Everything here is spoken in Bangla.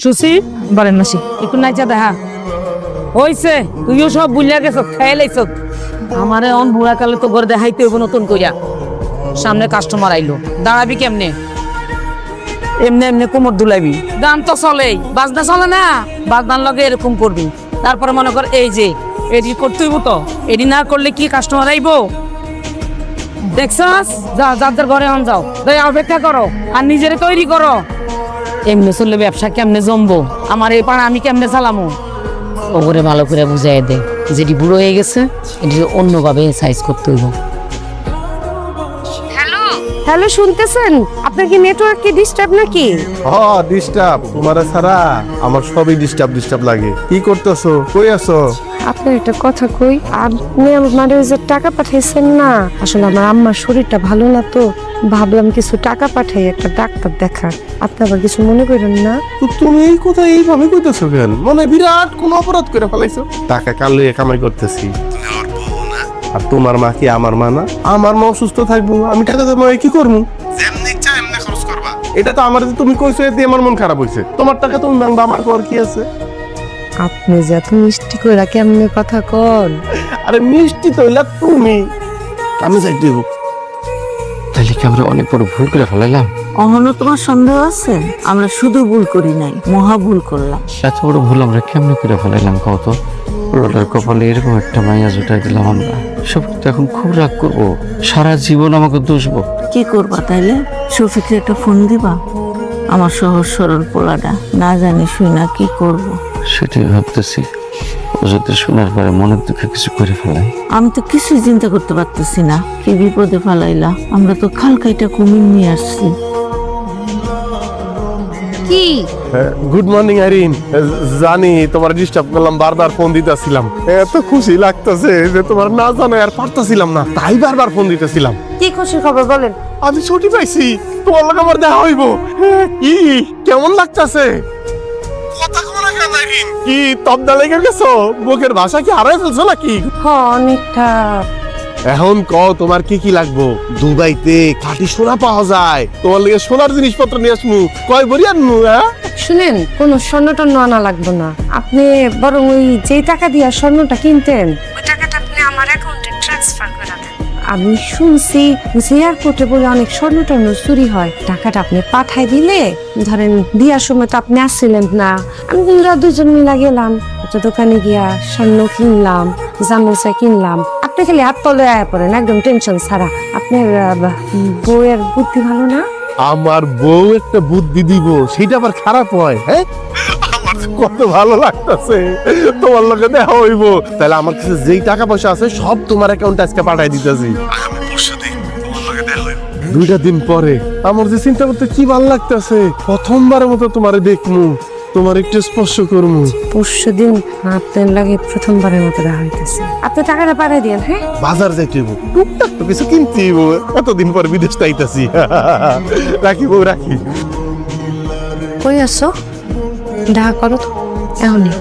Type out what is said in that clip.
সুসি বলেন মাসি একটু নাইচা দেখা হইছে, তুইও সব বুঝলা গেছ, খেয়ে লাইছ। আমারে অন বুড়া কালে তো ঘরে দেখাইতে হইব নতুন কইরা। সামনে কাস্টমার আইলো, দাঁড়াবি কেমনে? এমনি এমনি কোমর দুলাইবি। গান তো চলেই, বাজনা চলে না? বাজনার লগে এরকম করবি। তারপরে মনে কর এই যে এডি করতে হইব, তো এডি না করলে কি কাস্টমার আইবো? দেখছস, যা যাদের ঘরে আন যাও, অপেক্ষা করো আর নিজেরে তৈরি করো। এমনি চললে ব্যবসা কেমনে জমবো? আমার এই পাড়া আমি কেমনে চালামো? ওরে ভালো করে বুঝাই দে, যেটি বুড়ো হয়ে গেছে এটি অন্যভাবে সাইজ করতে হইব। হ্যালো, শুনতেছেন? আপনার কি নেটওয়ার্ক কি ডিস্টার্ব নাকি? ডিস্টার্ব তোমার ছাড়া আমার সবই ডিস্টার্ব লাগে। কি করতেছো? কই আছো? আপনার একটা কথা কই, আপনি আমার যে টাকা পাঠাইছেন না, আসলে আমার আম্মার শরীরটা ভালো না, তো ভাবলাম কিছু টাকা পাঠাই একটা ডাক্তার দেখার। আপনি আবার কিছু মনে করেন না? তো তুমি এই কথা এইভাবে কইতেছো কেন? মনে বিরাট কোন অপরাধ করে ফেলাইছো? টাকা কালে কামাই করতেছি, আর তোমার মা কি আমার মা না? আমার মা অসুস্থ থাকবো, আমি টাকা দেবো, কি করবো? যেমনি ইচ্ছা এমনি খরচ করবা। এটা তো আমার, তুমি কইছো এতে আমার মন খারাপ হইছে। তোমার টাকা তুমি ভাঙবা, আমার কর কি আছে? আপনি যে এত মিষ্টি কইরা কেমনে কথা কন? আরে মিষ্টি তো হইলা তুমি, আমি যাইতে দেবো। তাহলে কি আমরা অনেক বড় ভুল করে ফেলাইলাম? অহনো তোমার সন্দেহ আছে? আমরা শুধু ভুল করি নাই, মহা ভুল করলাম। এত বড় ভুল আমরা কেমনে করে ফেলাইলাম কত? রোডের কপালে এরকম একটা মাইয়া জুটাই দিলাম আমরা। সব এখন খুব রাগ করবো, সারা জীবন আমাকে দুষবো। কি করবা তাইলে? শফিককে একটা ফোন দিবা? আমার সহজ সরল পোলাটা না জানি শুই না কি করব। সেটাই ভাবতেছি, ও যদি শোনার পরে মনের দুঃখে কিছু করে ফেলাই। আমি তো কিছুই চিন্তা করতে পারতেছি না, কি বিপদে ফেলাইলা। আমরা তো খালকাইটা কুমির নিয়ে আসছি। কি গুড মর্নিং আইরিন। জানি তোমার ডিস্টার্ব করলাম, বারবার ফোন দিতেছিলাম। এত খুশি লাগতেছে যে তোমার না জানো আর পারতাছিলাম না, তাই বারবার ফোন দিতেছিলাম। কি খুশির খবর বলেন? আমি ছুটি পাইছি, তোমার লগে আমার দেখা হইব। কি কেমন লাগতেছে? কথা কও না কেন আইরিন? কি তবদা লেগে গেছো? মুখের ভাষা কি হারাই ফেলছো নাকি? অনেকটা। এখন কও তোমার কি কি লাগবো? দুবাইতে খাঁটি সোনা পাওয়া যায়, তোমার লাগে সোনার জিনিসপত্র নিয়ে আসমু। কয় বড়ি আনমু? শুনেন, কোনো স্বর্ণ টর্ণ আনা লাগবে না। আপনি বরং ওই যেই টাকা দিয়ে স্বর্ণটা কিনতেন, ওই টাকাটা আপনি আমার অ্যাকাউন্টে ট্রান্সফার করে দেন। আমি শুনছি যে এয়ারপোর্টে বলে অনেক স্বর্ণ টর্ণ চুরি হয়। টাকাটা আপনি পাঠাই দিলে, ধরেন দিয়ার সময় তো আপনি আসছিলেন না, আমি কিন্তু দুজন মিলা গেলাম একটা দোকানে গিয়া স্বর্ণ কিনলাম, জামুচা কিনলাম। আপনি খালি হাত তলে আয়া পড়েন, একদম টেনশন ছাড়া। আপনার বউয়ের বুদ্ধি ভালো না? আমার বউ একটা বুদ্ধি দিব, সেটা আবার খারাপ হয়? হ্যাঁ, আমার কত ভালো লাগতেছে তোমার লগে দেখা হইব। তাহলে আমার কাছে যেই টাকা পয়সা আছে সব তোমার অ্যাকাউন্টে আজকে পাঠাই দিতেছি। আগামী পরশুদিন তোমার লগে দেখা হইব। 2টা দিন পরে আমার যে চিন্তা করতে কি ভালো লাগতেছে, প্রথমবারের মতো তোমারে দেখমু, তোমার একটু স্পর্শ করমু। পরশুদিন আপনার লাগে প্রথমবারের মতো দেখা হইতেছে। আপনি টাকাটা পাঠাই দিন। হ্যাঁ, বাজার যাইতে হইব, টুকটাক তো কিছু কিনতে হইব, এতদিন পর বিদেশ যাইতাছি। রাখি বউ, রাখি। কই আসো? দেখা করো তো এখনই।